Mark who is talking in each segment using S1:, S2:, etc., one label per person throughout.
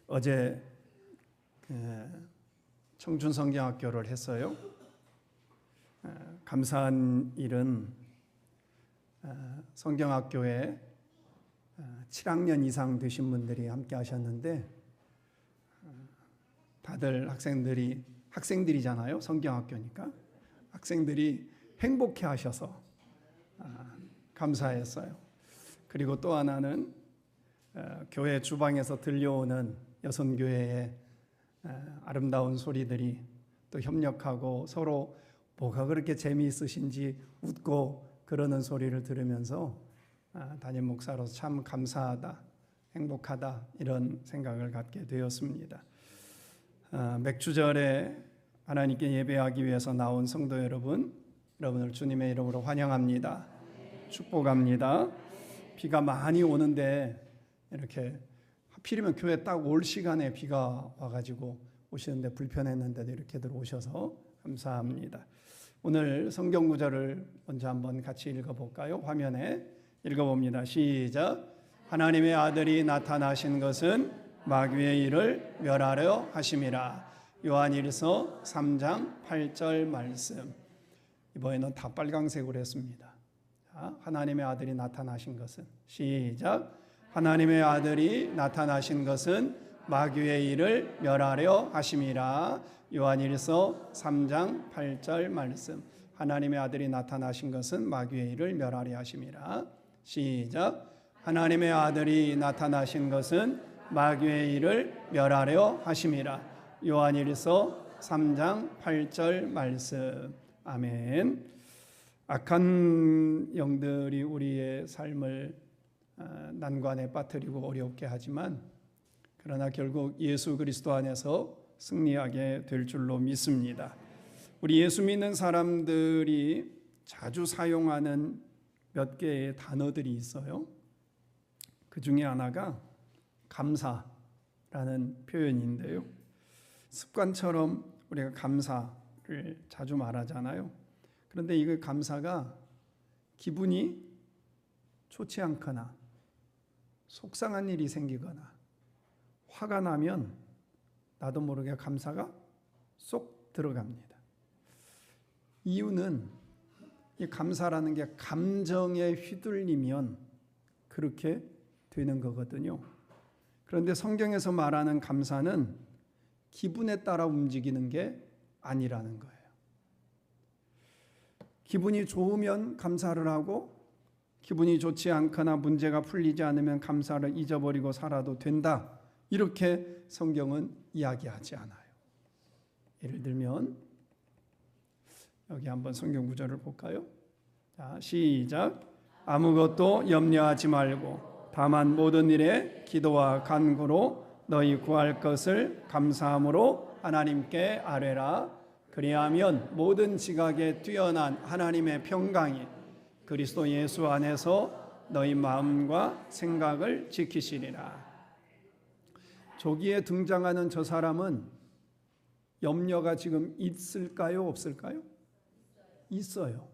S1: 어제 청춘성경학교를 했어요. 감사한 일은 성경학교에 7학년 이상 되신 분들이 함께 하셨는데 다들 학생들이잖아요. 성경학교니까 학생들이 행복해 하셔서 감사했어요. 그리고 또 하나는 교회 주방에서 들려오는 여선교회의 아름다운 소리들이 또 협력하고 서로 뭐가 그렇게 재미있으신지 웃고 그러는 소리를 들으면서 담임 목사로서 참 감사하다, 행복하다 이런 생각을 갖게 되었습니다. 맥주절에 하나님께 예배하기 위해서 나온 성도 여러분을 주님의 이름으로 환영합니다. 축복합니다. 비가 많이 오는데 이렇게 하필이면 교회 딱 올 시간에 비가 와가지고 오시는데 불편했는데도 이렇게들 오셔서 감사합니다. 오늘 성경 구절을 먼저 한번 같이 읽어볼까요? 화면에 읽어봅니다. 시작. 하나님의 아들이 나타나신 것은 마귀의 일을 멸하려 하심이라. 요한일서 3장 8절 말씀. 이번에는 다 빨강색으로 했습니다. 자, 하나님의 아들이 나타나신 것은 시작. 하나님의 아들이 나타나신 것은 마귀의 일을 멸하려 하심이라. 요한일서 3장 8절 말씀. 하나님의 아들이 나타나신 것은 마귀의 일을 멸하려 하심이라. 시작. 하나님의 아들이 나타나신 것은 마귀의 일을 멸하려 하심이라. 요한일서 3장 8절 말씀. 아멘. 악한 영들이 우리의 삶을 난관에 빠뜨리고 어렵게 하지만 그러나 결국 예수 그리스도 안에서 승리하게 될 줄로 믿습니다. 우리 예수 믿는 사람들이 자주 사용하는 몇 개의 단어들이 있어요. 그 중에 하나가 감사라는 표현인데요. 습관처럼 우리가 감사를 자주 말하잖아요. 그런데 이 감사가 기분이 좋지 않거나 속상한 일이 생기거나 화가 나면 나도 모르게 감사가 쏙 들어갑니다. 이유는 이 감사라는 게 감정에 휘둘리면 그렇게 되는 거거든요. 그런데 성경에서 말하는 감사는 기분에 따라 움직이는 게 아니라는 거예요. 기분이 좋으면 감사를 하고 기분이 좋지 않거나 문제가 풀리지 않으면 감사를 잊어버리고 살아도 된다. 이렇게 성경은 이야기하지 않아요. 예를 들면 여기 한번 성경 구절을 볼까요? 자, 시작. 아무것도 염려하지 말고 다만 모든 일에 기도와 간구로 너희 구할 것을 감사함으로 하나님께 아뢰라. 그리하면 모든 지각에 뛰어난 하나님의 평강이 그리스도 예수 안에서 너희 마음과 생각을 지키시리라. 저기에 등장하는 저 사람은 염려가 지금 있을까요? 없을까요? 있어요.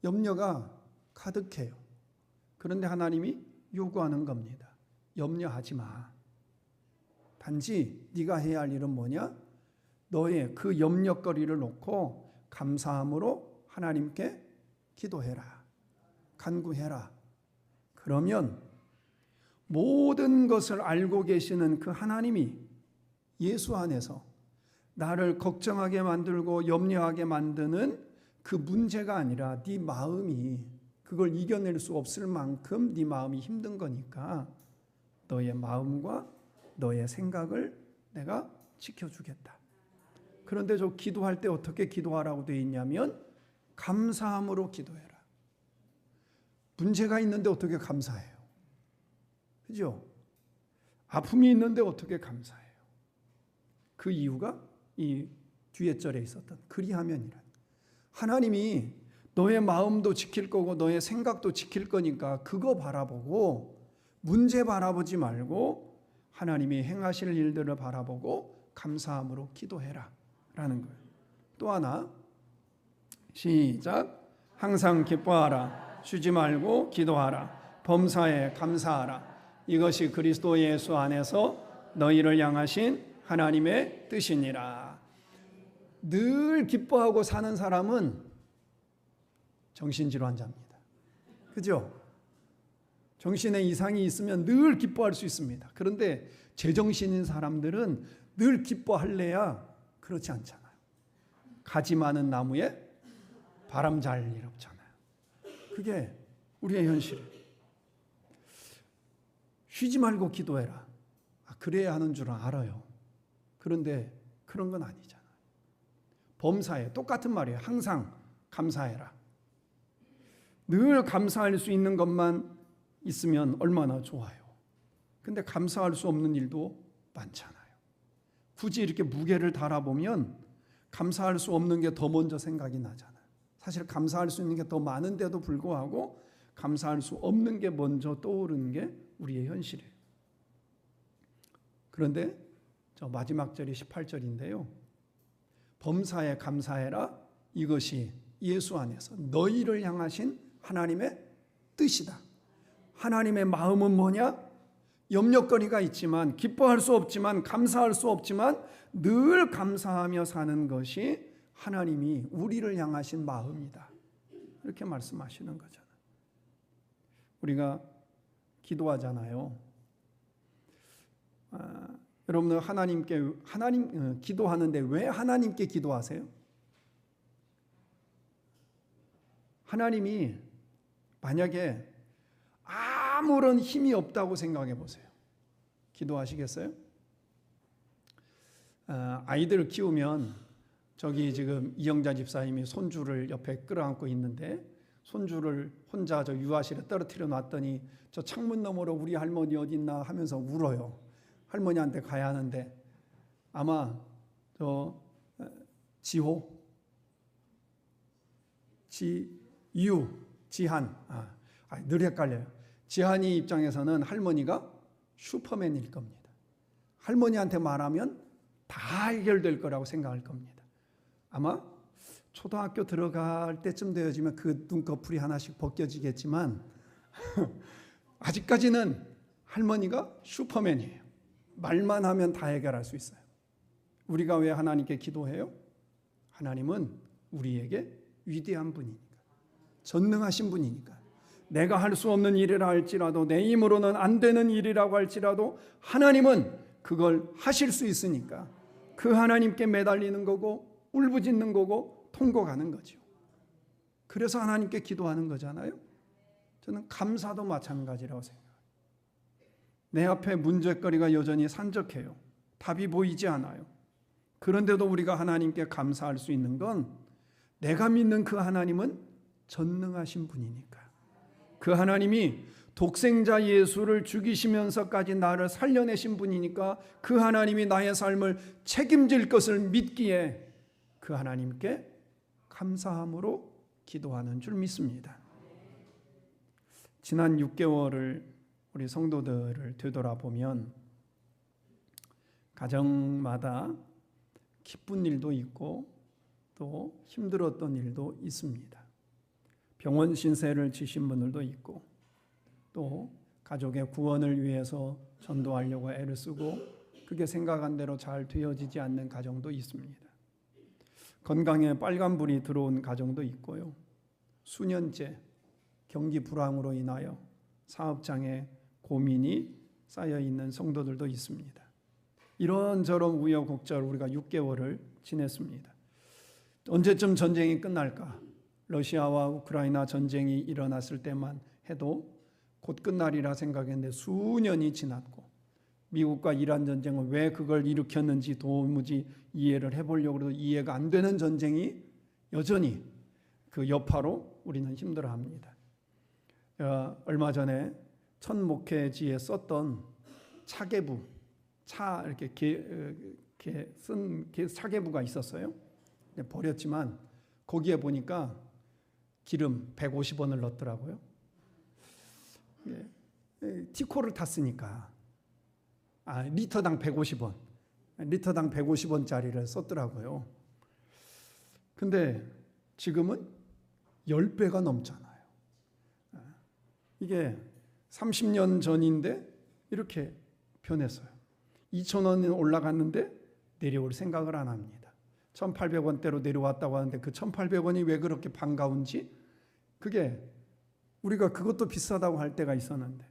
S1: 염려가 가득해요. 그런데 하나님이 요구하는 겁니다. 염려하지 마. 단지 네가 해야 할 일은 뭐냐? 너의 그 염려거리를 놓고 감사함으로 하나님께 기도해라. 간구해라. 그러면 모든 것을 알고 계시는 그 하나님이 예수 안에서 나를 걱정하게 만들고 염려하게 만드는 그 문제가 아니라 네 마음이 그걸 이겨낼 수 없을 만큼 네 마음이 힘든 거니까 너의 마음과 너의 생각을 내가 지켜주겠다. 그런데 저 기도할 때 어떻게 기도하라고 되어 있냐면 감사함으로 기도해라. 문제가 있는데 어떻게 감사해요? 그죠? 아픔이 있는데 어떻게 감사해요? 그 이유가 이 뒤에 절에 있었던 그리하면이란 하나님이 너의 마음도 지킬 거고 너의 생각도 지킬 거니까 그거 바라보고 문제 바라보지 말고 하나님이 행하실 일들을 바라보고 감사함으로 기도해라 라는 거예요. 또 하나 시작. 항상 기뻐하라. 쉬지 말고 기도하라. 범사에 감사하라. 이것이 그리스도 예수 안에서 너희를 향하신 하나님의 뜻이니라. 늘 기뻐하고 사는 사람은 정신질환자입니다. 그죠? 정신에 이상이 있으면 늘 기뻐할 수 있습니다. 그런데 제정신인 사람들은 늘 기뻐할래야 그렇지 않잖아요. 가지 많은 나무에 바람 잘 일 없잖아요. 그게 우리의 현실이에요. 쉬지 말고 기도해라. 그래야 하는 줄 알아요. 그런데 그런 건 아니잖아요. 범사에 똑같은 말이에요. 항상 감사해라. 늘 감사할 수 있는 것만 있으면 얼마나 좋아요. 근데 감사할 수 없는 일도 많잖아요. 굳이 이렇게 무게를 달아보면 감사할 수 없는 게 더 먼저 생각이 나잖아요. 사실 감사할 수 있는 게 더 많은데도 불구하고 감사할 수 없는 게 먼저 떠오르는 게 우리의 현실이에요. 그런데 저 마지막 절이 18절인데요. 범사에 감사해라. 이것이 예수 안에서 너희를 향하신 하나님의 뜻이다. 하나님의 마음은 뭐냐? 염려거리가 있지만, 기뻐할 수 없지만, 감사할 수 없지만 늘 감사하며 사는 것이 하나님이 우리를 향하신 마음이다. 이렇게 말씀하시는 거잖아요. 우리가 기도하잖아요. 여러분들 하나님 기도하는데 왜 하나님께 기도하세요? 하나님이 만약에 아무런 힘이 없다고 생각해 보세요. 기도하시겠어요? 아이들을 키우면 저기 지금 이영자 집사님이 손주를 옆에 끌어안고 있는데 손주를 혼자 저 유아실에 떨어뜨려 놨더니 저 창문 너머로 우리 할머니 어디 있나 하면서 울어요. 할머니한테 가야 하는데 아마 저 지호, 지유, 지한 늘 헷갈려요. 지한이 입장에서는 할머니가 슈퍼맨일 겁니다. 할머니한테 말하면 다 해결될 거라고 생각할 겁니다. 아마 초등학교 들어갈 때쯤 되어지면 그 눈꺼풀이 하나씩 벗겨지겠지만 아직까지는 할머니가 슈퍼맨이에요. 말만 하면 다 해결할 수 있어요. 우리가 왜 하나님께 기도해요? 하나님은 우리에게 위대한 분이니까, 전능하신 분이니까. 내가 할 수 없는 일이라 할지라도, 내 힘으로는 안 되는 일이라고 할지라도 하나님은 그걸 하실 수 있으니까 그 하나님께 매달리는 거고 울부짖는 거고 통곡하는 거죠. 그래서 하나님께 기도하는 거잖아요. 저는 감사도 마찬가지라고 생각해요. 내 앞에 문제거리가 여전히 산적해요. 답이 보이지 않아요. 그런데도 우리가 하나님께 감사할 수 있는 건 내가 믿는 그 하나님은 전능하신 분이니까. 그 하나님이 독생자 예수를 죽이시면서까지 나를 살려내신 분이니까 그 하나님이 나의 삶을 책임질 것을 믿기에 그 하나님께 감사함으로 기도하는 줄 믿습니다. 지난 6개월을 우리 성도들을 되돌아보면 가정마다 기쁜 일도 있고 또 힘들었던 일도 있습니다. 병원 신세를 지신 분들도 있고 또 가족의 구원을 위해서 전도하려고 애를 쓰고 그게 생각한 대로 잘 되어지지 않는 가정도 있습니다. 건강에 빨간불이 들어온 가정도 있고요. 수년째 경기 불황으로 인하여 사업장에 고민이 쌓여있는 성도들도 있습니다. 이런저런 우여곡절 우리가 6개월을 지냈습니다. 언제쯤 전쟁이 끝날까? 러시아와 우크라이나 전쟁이 일어났을 때만 해도 곧 끝날이라 생각했는데 수년이 지났고 미국과 이란 전쟁은 왜 그걸 일으켰는지 도무지 이해를 해보려고 해도 이해가 안 되는 전쟁이 여전히 그 여파로 우리는 힘들어합니다. 얼마 전에 첫 목회지에 썼던 차계부, 이렇게 쓴 차계부가 있었어요. 버렸지만 거기에 보니까 기름 150원을 넣었더라고요. 티코를 탔으니까 리터당 150원, 리터당 150원짜리를 썼더라고요. 근데 지금은 10배가 넘잖아요. 이게 30년 전인데 이렇게 변했어요. 2,000원이 올라갔는데 내려올 생각을 안 합니다. 1,800원대로 내려왔다고 하는데 그 1,800원이 왜 그렇게 반가운지, 그게 우리가 그것도 비싸다고 할 때가 있었는데,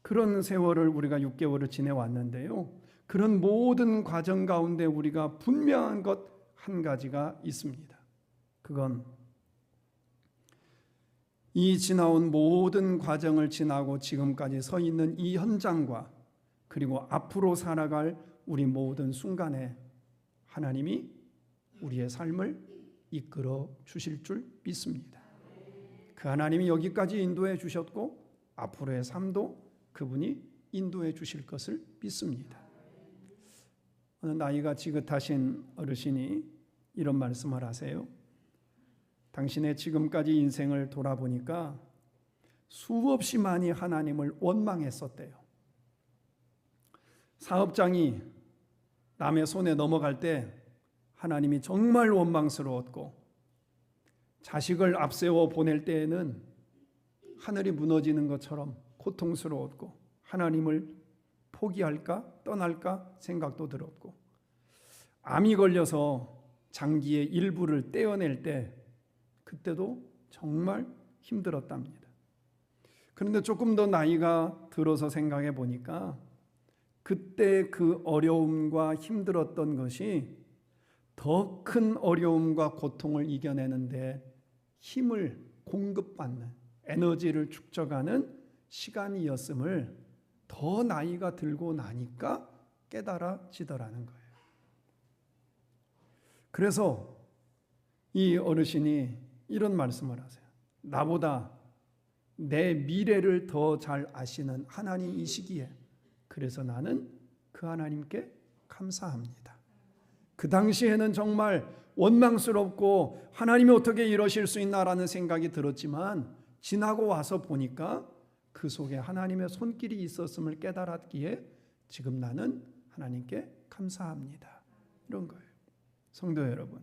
S1: 그런 세월을 우리가 6개월을 지내왔는데요. 그런 모든 과정 가운데 우리가 분명한 것 한 가지가 있습니다. 그건 이 지나온 모든 과정을 지나고 지금까지 서 있는 이 현장과 그리고 앞으로 살아갈 우리 모든 순간에 하나님이 우리의 삶을 이끌어 주실 줄 믿습니다. 그 하나님이 여기까지 인도해 주셨고 앞으로의 삶도 그분이 인도해 주실 것을 믿습니다. 어느 나이가 지긋하신 어르신이 이런 말씀을 하세요. 당신의 지금까지 인생을 돌아보니까 수없이 많이 하나님을 원망했었대요. 사업장이 남의 손에 넘어갈 때 하나님이 정말 원망스러웠고, 자식을 앞세워 보낼 때에는 하늘이 무너지는 것처럼 고통스러웠고, 하나님을 포기할까 떠날까 생각도 들었고, 암이 걸려서 장기의 일부를 떼어낼 때 그때도 정말 힘들었답니다. 그런데 조금 더 나이가 들어서 생각해 보니까 그때 그 어려움과 힘들었던 것이 더 큰 어려움과 고통을 이겨내는데 힘을 공급받는, 에너지를 축적하는 시간이었음을 더 나이가 들고 나니까 깨달아지더라는 거예요. 그래서 이 어르신이 이런 말씀을 하세요. 나보다 내 미래를 더 잘 아시는 하나님이시기에 그래서 나는 그 하나님께 감사합니다. 그 당시에는 정말 원망스럽고 하나님이 어떻게 이러실 수 있나라는 생각이 들었지만 지나고 와서 보니까 그 속에 하나님의 손길이 있었음을 깨달았기에 지금 나는 하나님께 감사합니다. 이런 거예요. 성도 여러분,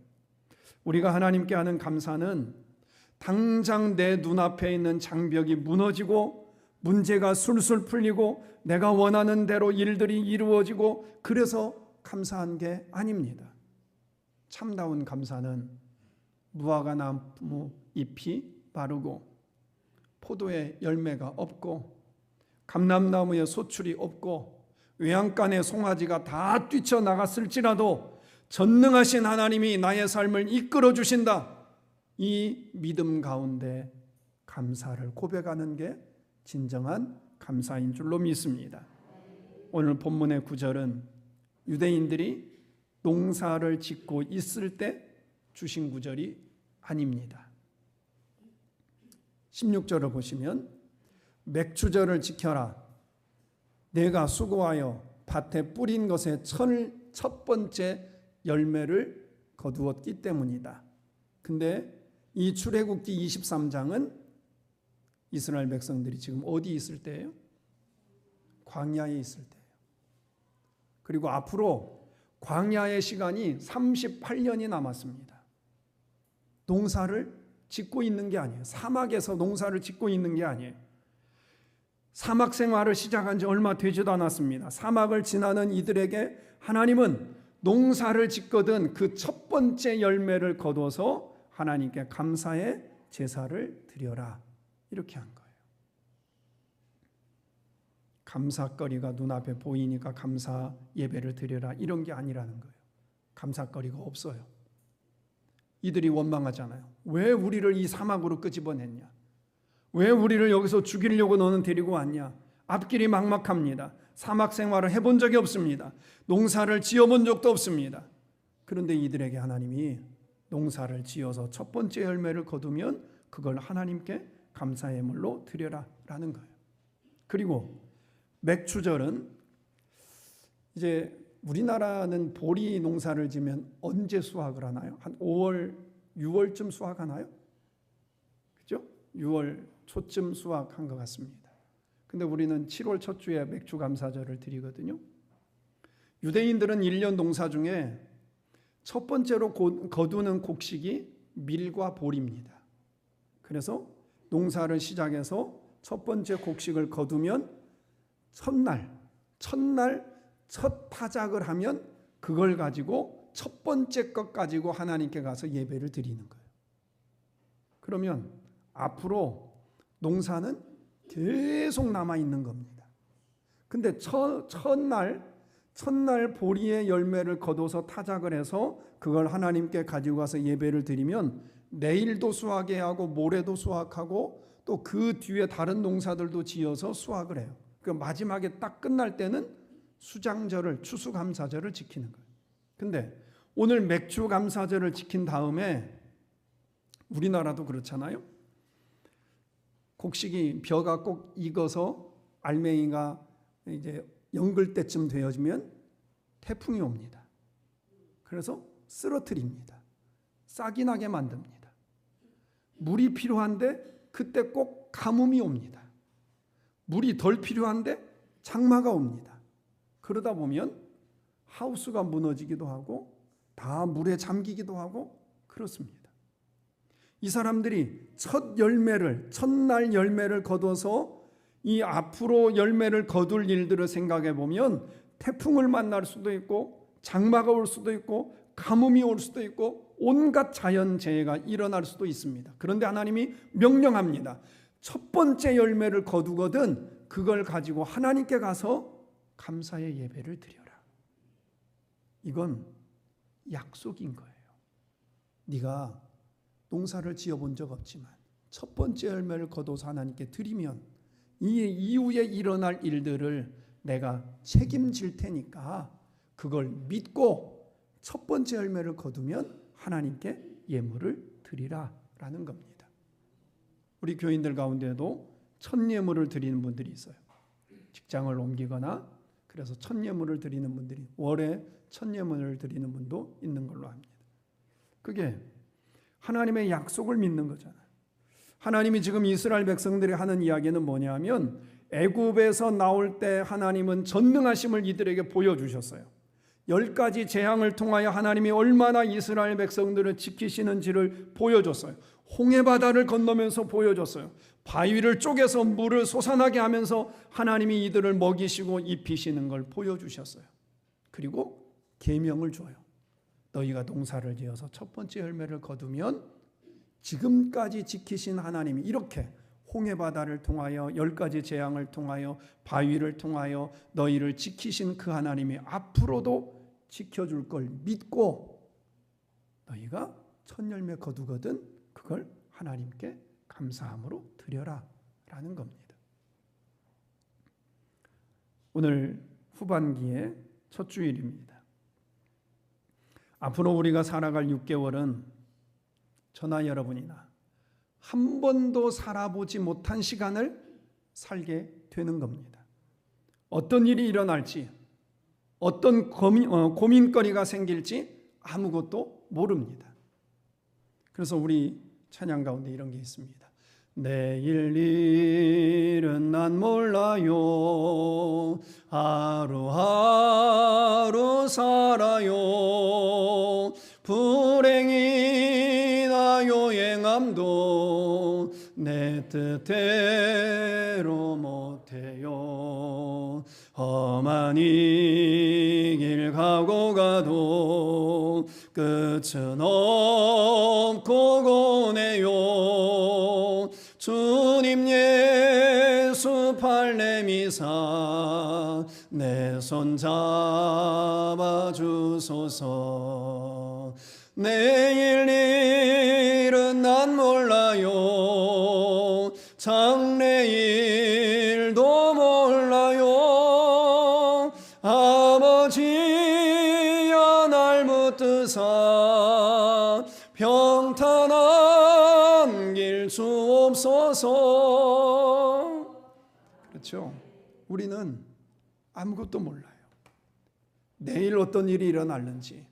S1: 우리가 하나님께 하는 감사는 당장 내 눈앞에 있는 장벽이 무너지고 문제가 술술 풀리고 내가 원하는 대로 일들이 이루어지고 그래서 감사한 게 아닙니다. 참다운 감사는 무화과 나무 잎이 마르고 포도의 열매가 없고 감람나무에 소출이 없고 외양간에 송아지가 다 뛰쳐나갔을지라도 전능하신 하나님이 나의 삶을 이끌어 주신다. 이 믿음 가운데 감사를 고백하는 게 진정한 감사인 줄로 믿습니다. 오늘 본문의 구절은 유대인들이 농사를 짓고 있을 때 주신 구절이 아닙니다. 16절을 보시면 맥추절을 지켜라. 내가 수고하여 밭에 뿌린 것의 첫 번째 열매를 거두었기 때문이다. 근데 이 출애굽기 23장은 이스라엘 백성들이 지금 어디 있을 때예요? 광야에 있을 때예요. 그리고 앞으로 광야의 시간이 38년이 남았습니다. 농사를 짓고 있는 게 아니에요. 사막에서 농사를 짓고 있는 게 아니에요. 사막 생활을 시작한 지 얼마 되지도 않았습니다. 사막을 지나는 이들에게 하나님은 농사를 짓거든 그 첫 번째 열매를 거둬서 하나님께 감사의 제사를 드려라. 이렇게 한 거예요. 감사거리가 눈앞에 보이니까 감사 예배를 드려라. 이런 게 아니라는 거예요. 감사거리가 없어요. 이들이 원망하잖아요. 왜 우리를 이 사막으로 끄집어냈냐? 왜 우리를 여기서 죽이려고 너는 데리고 왔냐? 앞길이 막막합니다. 사막 생활을 해본 적이 없습니다. 농사를 지어본 적도 없습니다. 그런데 이들에게 하나님이 농사를 지어서 첫 번째 열매를 거두면 그걸 하나님께 감사의 예물로 드려라 라는 거예요. 그리고 맥추절은 이제 우리나라는 보리 농사를 지면 언제 수확을 하나요? 한 5월, 6월쯤 수확하나요? 그죠? 6월 초쯤 수확한 것 같습니다. 근데 우리는 7월 첫 주에 맥주 감사절을 드리거든요. 유대인들은 1년 농사 중에 첫 번째로 거두는 곡식이 밀과 보리입니다. 그래서 농사를 시작해서 첫 번째 곡식을 거두면 첫날 첫 타작을 하면 그걸 가지고 첫 번째 것 가지고 하나님께 가서 예배를 드리는 거예요. 그러면 앞으로 농사는 계속 남아 있는 겁니다. 근데 첫날 보리의 열매를 거둬서 타작을 해서 그걸 하나님께 가지고 가서 예배를 드리면 내일도 수확해야 하고 모레도 수확하고 또 그 뒤에 다른 농사들도 지어서 수확을 해요. 그 마지막에 딱 끝날 때는 수장절을, 추수감사절을 지키는 거예요. 근데 오늘 맥주감사절을 지킨 다음에 우리나라도 그렇잖아요. 곡식이 벼가 꼭 익어서 알맹이가 이제 연글 때쯤 되어지면 태풍이 옵니다. 그래서 쓰러뜨립니다. 싹이 나게 만듭니다. 물이 필요한데 그때 꼭 가뭄이 옵니다. 물이 덜 필요한데 장마가 옵니다. 그러다 보면 하우스가 무너지기도 하고 다 물에 잠기기도 하고 그렇습니다. 이 사람들이 첫날 열매를 거둬서 이 앞으로 열매를 거둘 일들을 생각해 보면 태풍을 만날 수도 있고 장마가 올 수도 있고 가뭄이 올 수도 있고 온갖 자연재해가 일어날 수도 있습니다. 그런데 하나님이 명령합니다. 첫 번째 열매를 거두거든 그걸 가지고 하나님께 가서 감사의 예배를 드려라. 이건 약속인 거예요. 네가 농사를 지어본 적 없지만 첫 번째 열매를 거둬서 하나님께 드리면 이 이후에 일어날 일들을 내가 책임질 테니까 그걸 믿고 첫 번째 열매를 거두면 하나님께 예물을 드리라라는 겁니다. 우리 교인들 가운데도 첫 예물을 드리는 분들이 있어요. 직장을 옮기거나 그래서 첫 예물을 드리는 분들이 월에 첫 예물을 드리는 분도 있는 걸로 압니다. 그게 하나님의 약속을 믿는 거잖아요. 하나님이 지금 이스라엘 백성들이 하는 이야기는 뭐냐면 애굽에서 나올 때 하나님은 전능하심을 이들에게 보여주셨어요. 10가지 재앙을 통하여 하나님이 얼마나 이스라엘 백성들을 지키시는지를 보여줬어요. 홍해바다를 건너면서 보여줬어요. 바위를 쪼개서 물을 솟아나게 하면서 하나님이 이들을 먹이시고 입히시는 걸 보여주셨어요. 그리고 계명을 줘요. 너희가 농사를 지어서 첫 번째 열매를 거두면 지금까지 지키신 하나님이 이렇게 홍해바다를 통하여 10가지 재앙을 통하여 바위를 통하여 너희를 지키신 그 하나님이 앞으로도 지켜줄 걸 믿고 너희가 첫 열매 거두거든 그걸 하나님께 감사함으로 드려라 라는 겁니다. 오늘 후반기의 첫 주일입니다. 앞으로 우리가 살아갈 6개월은 저나 여러분이나 한 번도 살아보지 못한 시간을 살게 되는 겁니다. 어떤 일이 일어날지, 어떤 고민거리가 생길지 아무것도 모릅니다. 그래서 우리 찬양 가운데 이런 게 있습니다. 내일 일은 난 몰라요. 하루하루 살아요. 불행이나 요행함도 내 뜻대로 못해요. 험한 이 길 가고 가도 끝은 없고 고네요. 주님 예수 팔레미사 내 손 잡아주소서. 내일 일은 난 몰라요. 장래일도 몰라요. 아버지야 날 붙드사 평탄한 길 주옵소서. 그렇죠. 우리는 아무것도 몰라요. 내일 어떤 일이 일어날는지,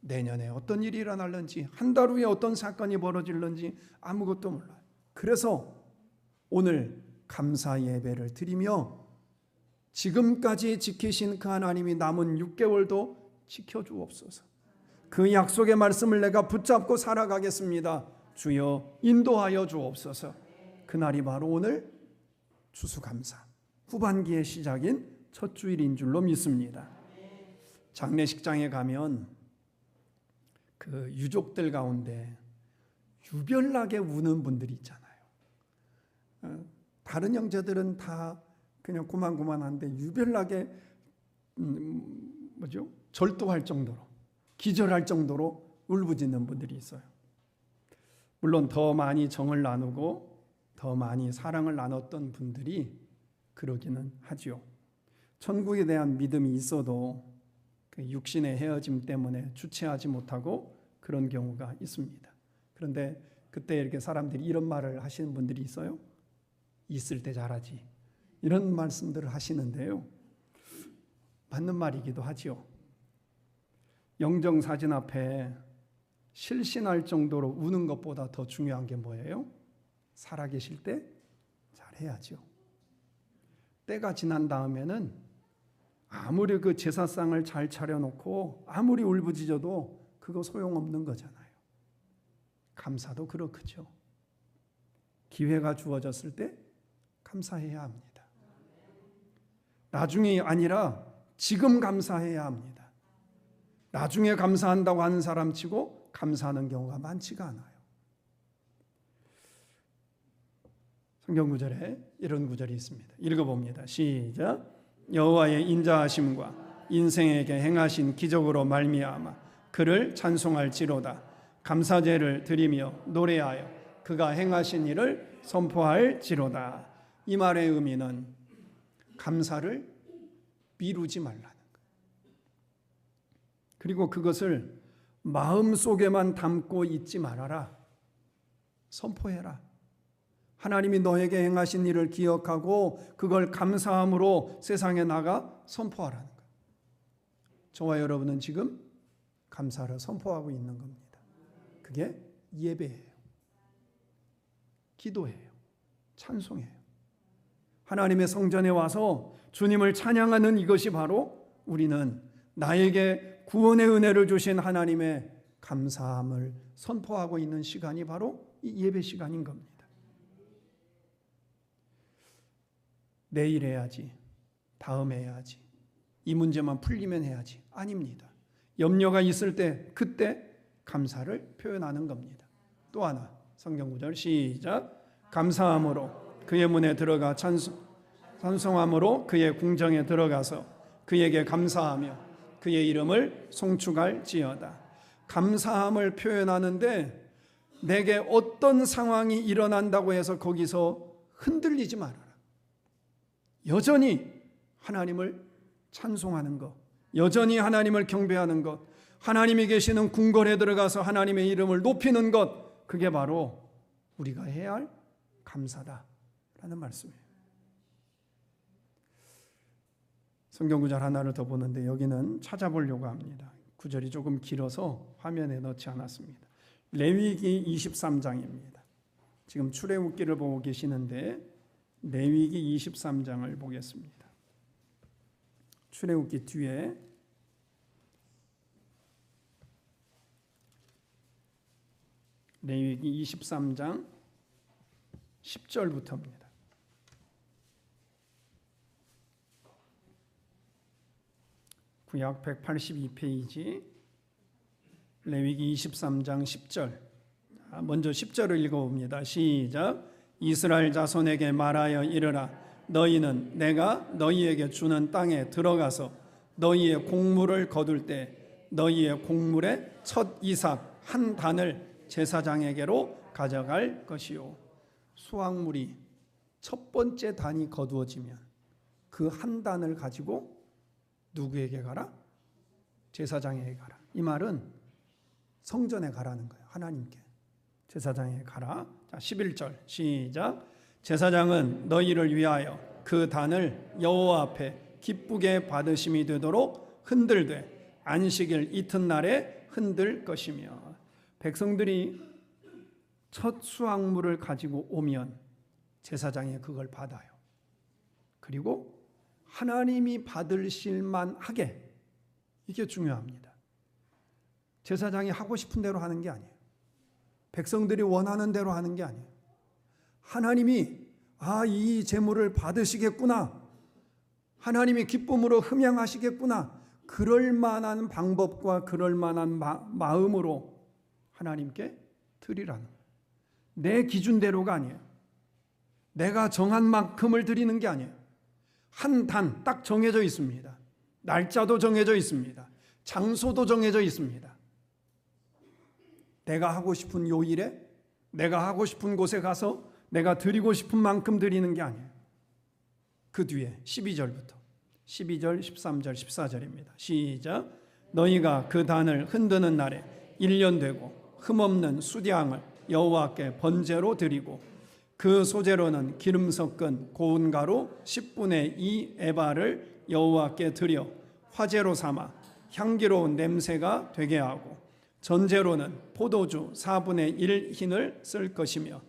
S1: 내년에 어떤 일이 일어날는지, 한 달 후에 어떤 사건이 벌어질는지 아무것도 몰라요. 그래서 오늘 감사 예배를 드리며 지금까지 지키신 그 하나님이 남은 6개월도 지켜주옵소서. 그 약속의 말씀을 내가 붙잡고 살아가겠습니다. 주여 인도하여 주옵소서. 그날이 바로 오늘 추수감사 후반기의 시작인 첫 주일인 줄로 믿습니다. 장례식장에 가면 그 유족들 가운데 유별나게 우는 분들이 있잖아요. 다른 형제들은 다 그냥 고만고만한데 유별나게 절도할 정도로, 기절할 정도로 울부짖는 분들이 있어요. 물론 더 많이 정을 나누고 더 많이 사랑을 나눴던 분들이 그러기는 하지요. 천국에 대한 믿음이 있어도 그 육신의 헤어짐 때문에 주체하지 못하고 그런 경우가 있습니다. 그런데 그때 이렇게 사람들이 이런 말을 하시는 분들이 있어요. 있을 때 잘하지. 이런 말씀들을 하시는데요. 맞는 말이기도 하지요. 영정사진 앞에 실신할 정도로 우는 것보다 더 중요한 게 뭐예요? 살아계실 때 잘해야죠. 때가 지난 다음에는 아무리 그 제사상을 잘 차려놓고 아무리 울부짖어도 그거 소용없는 거잖아요. 감사도 그렇죠. 기회가 주어졌을 때 감사해야 합니다. 나중이 아니라 지금 감사해야 합니다. 나중에 감사한다고 하는 사람 치고 감사하는 경우가 많지가 않아요. 성경 구절에 이런 구절이 있습니다. 읽어봅니다. 시작. 여호와의 인자하심과 인생에게 행하신 기적으로 말미암아 그를 찬송할지로다. 감사제를 드리며 노래하여 그가 행하신 일을 선포할지로다. 이 말의 의미는 감사를 미루지 말라는 거예요. 그리고 그것을 마음속에만 담고 있지 말아라. 선포해라. 하나님이 너에게 행하신 일을 기억하고 그걸 감사함으로 세상에 나가 선포하라는 거예요. 저와 여러분은 지금 감사를 선포하고 있는 겁니다. 그게 예배예요. 기도예요. 찬송이에요. 하나님의 성전에 와서 주님을 찬양하는 이것이 바로 우리는 나에게 구원의 은혜를 주신 하나님의 감사함을 선포하고 있는 시간이 바로 이 예배 시간인 겁니다. 내일 해야지, 다음 해야지, 이 문제만 풀리면 해야지. 아닙니다. 염려가 있을 때 그때 감사를 표현하는 겁니다. 또 하나 성경 구절 시작. 감사함으로 그의 문에 들어가 찬송함으로 그의 궁정에 들어가서 그에게 감사하며 그의 이름을 송축할지어다. 감사함을 표현하는데 내게 어떤 상황이 일어난다고 해서 거기서 흔들리지 말아라. 여전히 하나님을 찬송하는 것, 여전히 하나님을 경배하는 것, 하나님이 계시는 궁궐에 들어가서 하나님의 이름을 높이는 것, 그게 바로 우리가 해야 할 감사다라는 말씀이에요. 성경 구절 하나를 더 보는데 여기는 찾아보려고 합니다. 구절이 조금 길어서 화면에 넣지 않았습니다. 레위기 23장입니다. 지금 출애굽기를 보고 계시는데 레위기 23장을 보겠습니다. 출애굽기 뒤에 레위기 23장 10절부터입니다. 구약 182페이지 레위기 23장 10절. 먼저 10절을 읽어봅니다. 시작. 이스라엘 자손에게 말하여 이르라. 너희는 내가 너희에게 주는 땅에 들어가서 너희의 곡물을 거둘 때 너희의 곡물의 첫 이삭 한 단을 제사장에게로 가져갈 것이요. 수확물이 첫 번째 단이 거두어지면 그 한 단을 가지고 누구에게 가라? 제사장에게 가라. 이 말은 성전에 가라는 거예요. 하나님께. 제사장에게 가라. 자, 11절 시작. 제사장은 너희를 위하여 그 단을 여호와 앞에 기쁘게 받으심이 되도록 흔들되 안식일 이튿날에 흔들 것이며. 백성들이 첫 수확물을 가지고 오면 제사장이 그걸 받아요. 그리고 하나님이 받으실 만하게, 이게 중요합니다. 제사장이 하고 싶은 대로 하는 게 아니에요. 백성들이 원하는 대로 하는 게 아니에요. 하나님이 이 제물을 받으시겠구나, 하나님이 기쁨으로 흠양하시겠구나, 그럴 만한 방법과 그럴 만한 마음으로 하나님께 드리라는 거예요. 내 기준대로가 아니에요. 내가 정한 만큼을 드리는 게 아니에요. 한 단 딱 정해져 있습니다. 날짜도 정해져 있습니다. 장소도 정해져 있습니다. 내가 하고 싶은 요일에 내가 하고 싶은 곳에 가서 내가 드리고 싶은 만큼 드리는 게 아니에요. 그 뒤에 12절부터 12절, 13절, 14절입니다. 시작. 너희가 그 단을 흔드는 날에 1년 되고 흠없는 수량을 여호와께 번제로 드리고 그 소재로는 기름 섞은 고운 가루 10분의 2 에바를 여호와께 드려 화제로 삼아 향기로운 냄새가 되게 하고 전제로는 포도주 4분의 1 흰을 쓸 것이며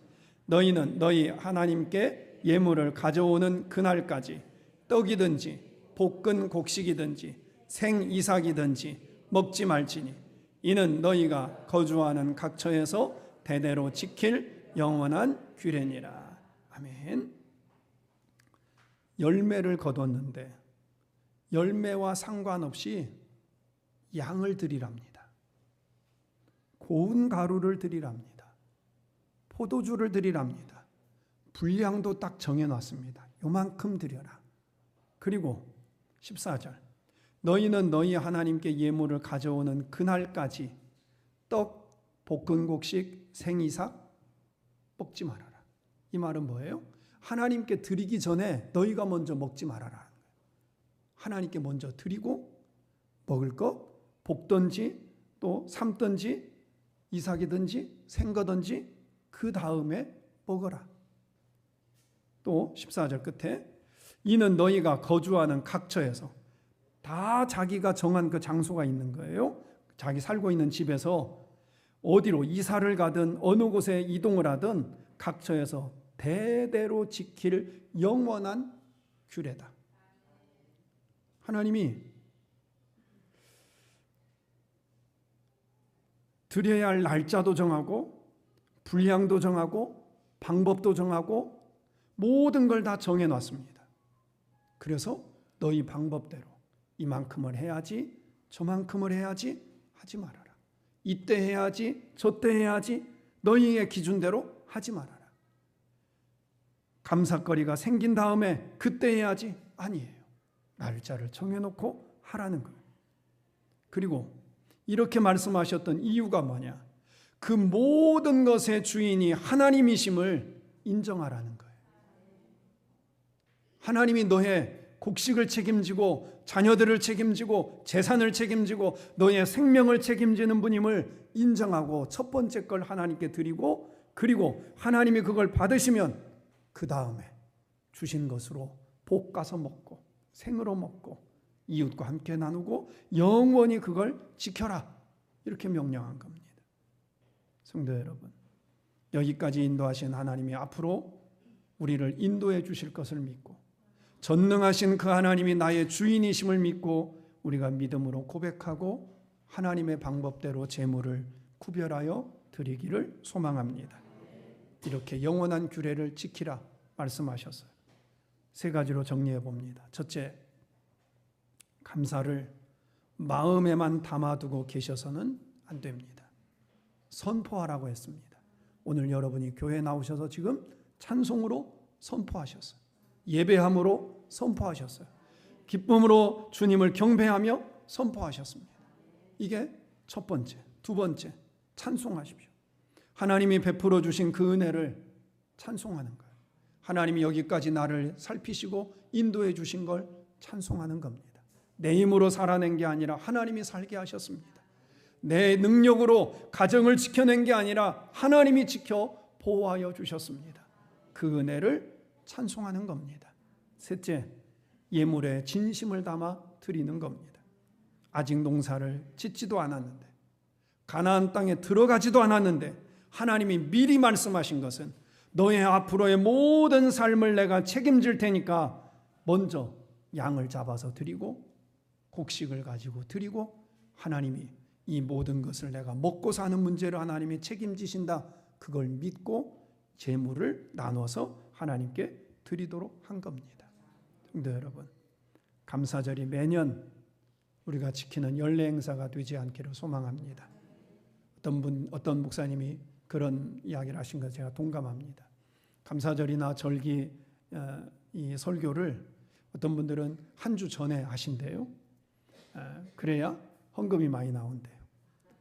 S1: 너희는 너희 하나님께 예물을 가져오는 그날까지 떡이든지 볶은 곡식이든지 생이삭이든지 먹지 말지니 이는 너희가 거주하는 각처에서 대대로 지킬 영원한 규례니라. 아멘. 열매를 거뒀는데 열매와 상관없이 양을 드리랍니다. 고운 가루를 드리랍니다. 포도주를 드리랍니다. 분량도 딱 정해놨습니다. 요만큼 드려라. 그리고 14절 너희는 너희 하나님께 예물을 가져오는 그날까지 떡, 볶은 곡식, 생이삭 먹지 말아라. 이 말은 뭐예요? 하나님께 드리기 전에 너희가 먼저 먹지 말아라. 하나님께 먼저 드리고 먹을 것 볶든지 또 삶든지 이삭이든지 생거든지 그 다음에 먹어라. 또 14절 끝에 이는 너희가 거주하는 각처에서 다 자기가 정한 그 장소가 있는 거예요. 자기 살고 있는 집에서 어디로 이사를 가든 어느 곳에 이동을 하든 각처에서 대대로 지킬 영원한 규례다. 하나님이 드려야 할 날짜도 정하고 분량도 정하고 방법도 정하고 모든 걸 다 정해놨습니다. 그래서 너희 방법대로 이만큼을 해야지 저만큼을 해야지 하지 말아라. 이때 해야지 저때 해야지 너희의 기준대로 하지 말아라. 감사거리가 생긴 다음에 그때 해야지 아니에요. 날짜를 정해놓고 하라는 거예요. 그리고 이렇게 말씀하셨던 이유가 뭐냐? 그 모든 것의 주인이 하나님이심을 인정하라는 거예요. 하나님이 너의 곡식을 책임지고 자녀들을 책임지고 재산을 책임지고 너의 생명을 책임지는 분임을 인정하고 첫 번째 걸 하나님께 드리고 그리고 하나님이 그걸 받으시면 그 다음에 주신 것으로 볶아서 먹고 생으로 먹고 이웃과 함께 나누고 영원히 그걸 지켜라. 이렇게 명령한 겁니다. 성도 여러분, 여기까지 인도하신 하나님이 앞으로 우리를 인도해 주실 것을 믿고 전능하신 그 하나님이 나의 주인이심을 믿고 우리가 믿음으로 고백하고 하나님의 방법대로 재물을 구별하여 드리기를 소망합니다. 이렇게 영원한 규례를 지키라 말씀하셨어요. 세 가지로 정리해 봅니다. 첫째, 감사를 마음에만 담아두고 계셔서는 안 됩니다. 선포하라고 했습니다. 오늘 여러분이 교회에 나오셔서 지금 찬송으로 선포하셨어요. 예배함으로 선포하셨어요. 기쁨으로 주님을 경배하며 선포하셨습니다. 이게 첫 번째. 두 번째, 찬송하십시오. 하나님이 베풀어 주신 그 은혜를 찬송하는 거예요. 하나님이 여기까지 나를 살피시고 인도해 주신 걸 찬송하는 겁니다. 내 힘으로 살아낸 게 아니라 하나님이 살게 하셨습니다. 내 능력으로 가정을 지켜낸 게 아니라 하나님이 지켜 보호하여 주셨습니다. 그 은혜를 찬송하는 겁니다. 셋째, 예물에 진심을 담아 드리는 겁니다. 아직 농사를 짓지도 않았는데 가나안 땅에 들어가지도 않았는데 하나님이 미리 말씀하신 것은 너의 앞으로의 모든 삶을 내가 책임질 테니까 먼저 양을 잡아서 드리고 곡식을 가지고 드리고 하나님이 이 모든 것을 내가 먹고 사는 문제를 하나님이 책임지신다. 그걸 믿고 재물을 나눠서 하나님께 드리도록 한 겁니다. 성도 여러분, 감사절이 매년 우리가 지키는 연례 행사가 되지 않기를 소망합니다. 어떤 목사님이 그런 이야기를 하신 거 제가 동감합니다. 감사절이나 절기 이 설교를 어떤 분들은 한 주 전에 하신대요. 그래야 헌금이 많이 나온대요.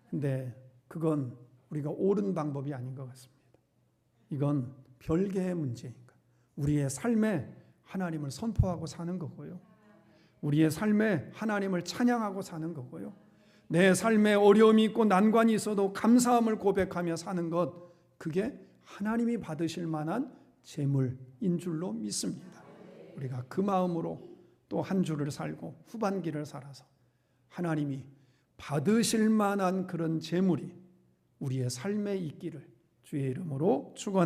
S1: 근데 그건 우리가 옳은 방법이 아닌 것 같습니다. 이건 별개의 문제니까 우리의 삶에 하나님을 선포하고 사는 거고요. 우리의 삶에 하나님을 찬양하고 사는 거고요. 내 삶에 어려움이 있고 난관이 있어도 감사함을 고백하며 사는 것, 그게 하나님이 받으실 만한 재물인 줄로 믿습니다. 우리가 그 마음으로 또 한 주를 살고 후반기를 살아서 하나님이 받으실 만한 그런 재물이 우리의 삶에 있기를 주의 이름으로 축원합니다.